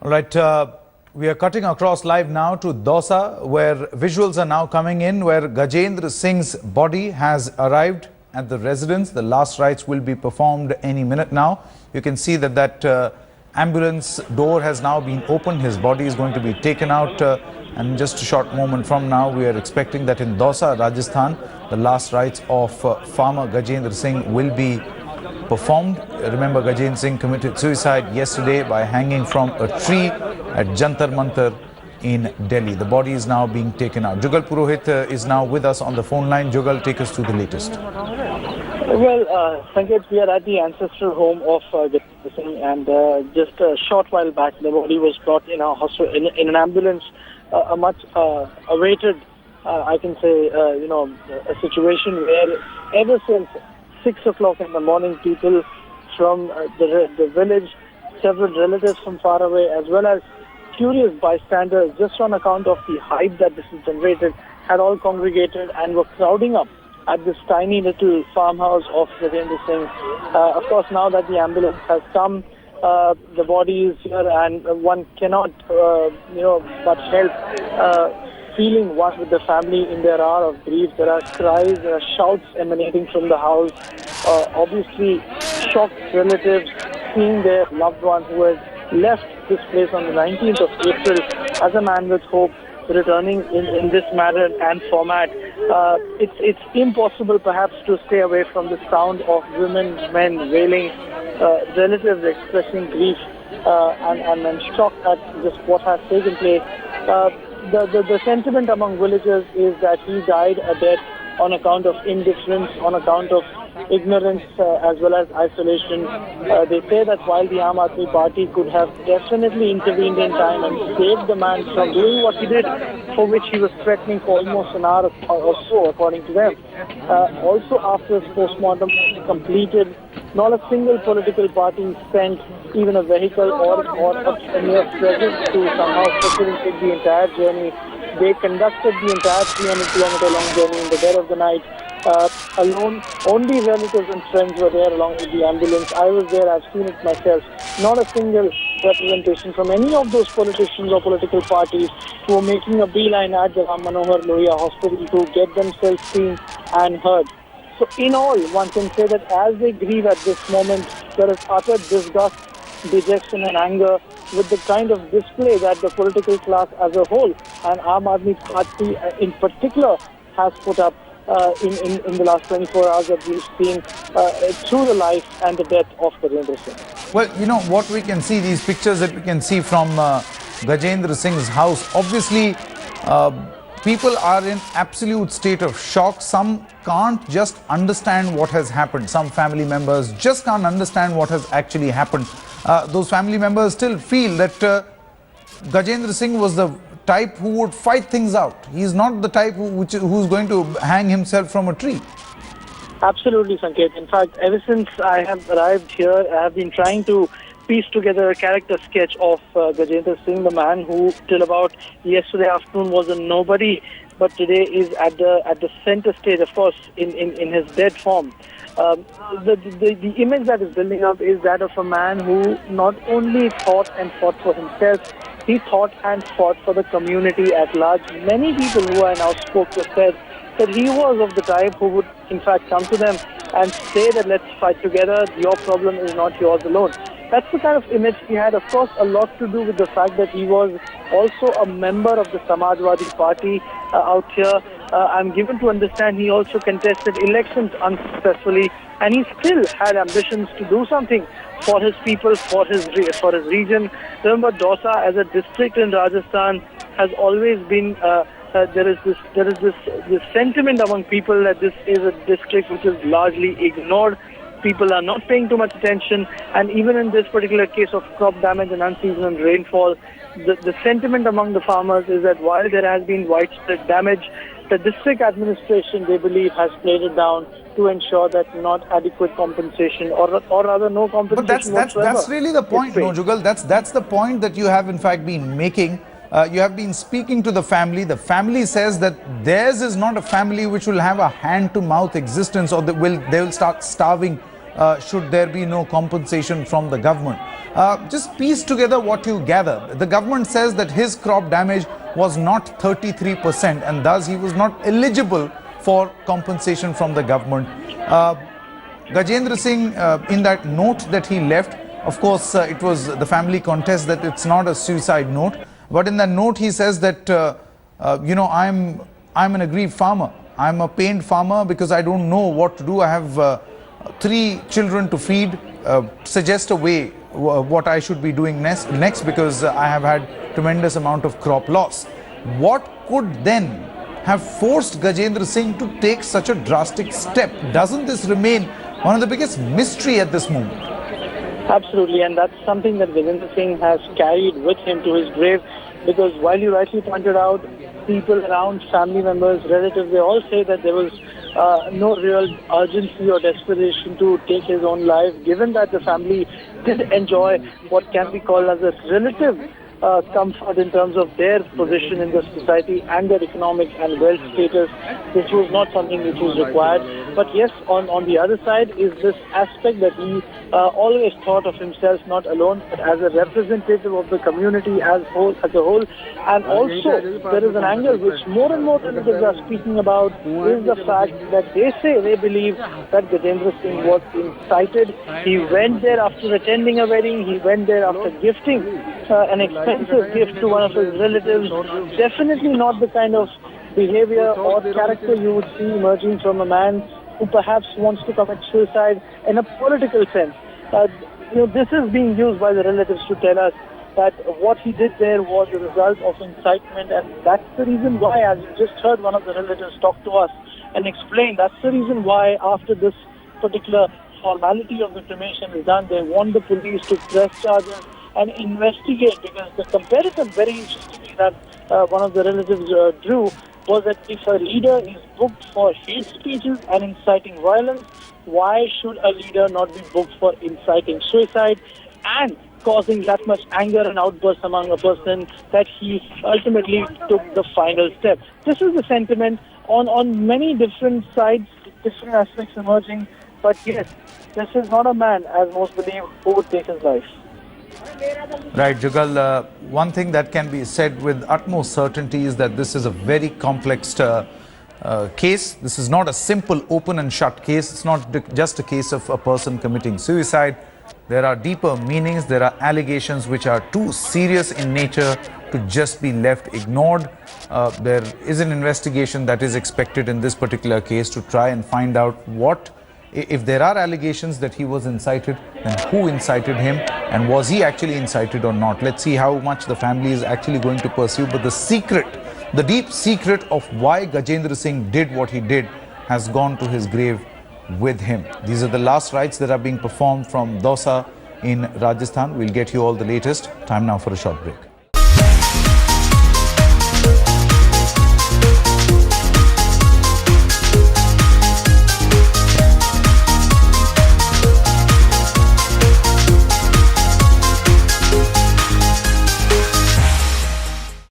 All right, we are cutting across live now to Dausa, where visuals are now coming in, where Gajendra Singh's body has arrived at the residence. The last rites will be performed any minute now. You can see that ambulance door has now been opened. His body is going to be taken out, and in just a short moment from now, we are expecting that in Dausa, Rajasthan, the last rites of farmer Gajendra Singh will be performed. Remember, Gajendra Singh committed suicide yesterday by hanging from a tree at Jantar Mantar in Delhi. The body is now being taken out. Jugal Purohit is now with us on the phone line. Jugal, take us through the latest. Well, Sanket, we are at the ancestral home of Gajendra Singh, and just a short while back, the body was brought in a hospital in an ambulance. A much awaited, I can say, a situation where ever since 6 o'clock in the morning, people from the village, several relatives from far away, as well as curious bystanders, just on account of the hype that this has generated, had all congregated and were crowding up at this tiny little farmhouse of Gajendra Singh. Of course, now that the ambulance has come, the body is here, and one cannot, but help feeling one with the family in their hour of grief. There are cries, there are shouts emanating from the house. Obviously, shocked relatives seeing their loved one who has left this place on the 19th of April as a man with hope, returning in this manner and format. It's impossible perhaps to stay away from the sound of women, men wailing, relatives expressing grief and shock at just what has taken place. The sentiment among villagers is that he died a death on account of indifference, on account of ignorance, as well as isolation. They say that while the Aam Aadmi Party could have definitely intervened in time and saved the man from doing what he did, for which he was threatening for almost an hour or so, according to them. Also, after his postmortem completed, not a single political party sent even a vehicle or a mere presence to somehow facilitate the entire journey. They conducted the entire 300-kilometer long journey in the dead of the night. Alone, only relatives and friends were there along with the ambulance. I was there, I've seen it myself. Not a single representation from any of those politicians or political parties who were making a beeline at the Ram Manohar Lohia hospital to get themselves seen and heard. So in all, one can say that as they grieve at this moment, there is utter disgust, dejection and anger with the kind of display that the political class as a whole and Aam Aadmi Party in particular has put up in the last 24 hours that we've seen through the life and the death of Gajendra Singh. Well, you know what we can see, these pictures that we can see from Gajendra Singh's house, obviously people are in absolute state of shock. Some can't just understand what has happened. Some family members just can't understand what has actually happened. Those family members still feel that Gajendra Singh was the type who would fight things out. He is not the type who's going to hang himself from a tree. Absolutely, Sanket. In fact, ever since I have arrived here, I have been trying to piece together a character sketch of Gajendra Singh, the man who till about yesterday afternoon was a nobody, but today is at the center stage, of course, in his dead form. The image that is building up is that of a man who not only thought and fought for himself, he thought and fought for the community at large. Many people who I now spoke to said that he was of the type who would in fact come to them and say that let's fight together, your problem is not yours alone. That's the kind of image he had. Of course, a lot to do with the fact that he was also a member of the Samajwadi Party out here. I'm given to understand he also contested elections unsuccessfully, and he still had ambitions to do something for his people, for his region. Remember, Dausa as a district in Rajasthan has always been. There is this sentiment among people that this is a district which is largely ignored. People are not paying too much attention, and even in this particular case of crop damage and unseasonal rainfall, the sentiment among the farmers is that while there has been widespread damage, the district administration, they believe, has played it down to ensure that not adequate compensation or rather no compensation whatsoever. That's really the point, no, Jugal. That's the point that you have in fact been making. You have been speaking to the family. The family says that theirs is not a family which will have a hand-to-mouth existence, or they will start starving should there be no compensation from the government? Just piece together what you gather. The government says that his crop damage was not 33% and thus he was not eligible for compensation from the government. Gajendra Singh, in that note that he left, of course, it was the family contest that it's not a suicide note, but in that note he says that, I'm an aggrieved farmer. I'm a pained farmer because I don't know what to do. I have 3 children to feed. Suggest a way what I should be doing next because I have had tremendous amount of crop loss. What could then have forced Gajendra Singh to take such a drastic step? Doesn't this remain one of the biggest mystery at this moment? Absolutely, and that's something that Gajendra Singh has carried with him to his grave, because while you rightly pointed out, people around, family members, relatives, they all say that there was no real urgency or desperation to take his own life, given that the family did enjoy what can be called as a relative comfort in terms of their position in the society and their economic and wealth status, which was not something which was required. But yes, on the other side is this aspect that he always thought of himself not alone, but as a representative of the community as a whole. And also, there is an angle which more and more relatives are speaking about, is the fact that they believe that Gajendra Singh was incited. He went there after attending a wedding. He went there after gifting an expensive gift to one of his relatives. Definitely not the kind of behavior or character you would see emerging from a man who perhaps wants to commit suicide in a political sense. This is being used by the relatives to tell us that what he did there was a result of incitement, and that's the reason why, as you just heard one of the relatives talk to us and explain, that's the reason why after this particular formality of the cremation is done, they want the police to press charges and investigate, because the comparison, very interestingly, that one of the relatives drew was that if a leader is booked for hate speeches and inciting violence, why should a leader not be booked for inciting suicide and causing that much anger and outburst among a person that he ultimately took the final step? This is the sentiment on many different sides, different aspects emerging. But yes, this is not a man, as most believe, who would take his life. Right, Jugal, one thing that can be said with utmost certainty is that this is a very complex case. This is not a simple open and shut case. It's not just a case of a person committing suicide. There are deeper meanings. There are allegations which are too serious in nature to just be left ignored. There is an investigation that is expected in this particular case to try and find out what, if there are allegations that he was incited, then who incited him and was he actually incited or not. Let's see how much the family is actually going to pursue. But the secret, the deep secret of why Gajendra Singh did what he did has gone to his grave with him. These are the last rites that are being performed from Dausa in Rajasthan. We'll get you all the latest. Time now for a short break.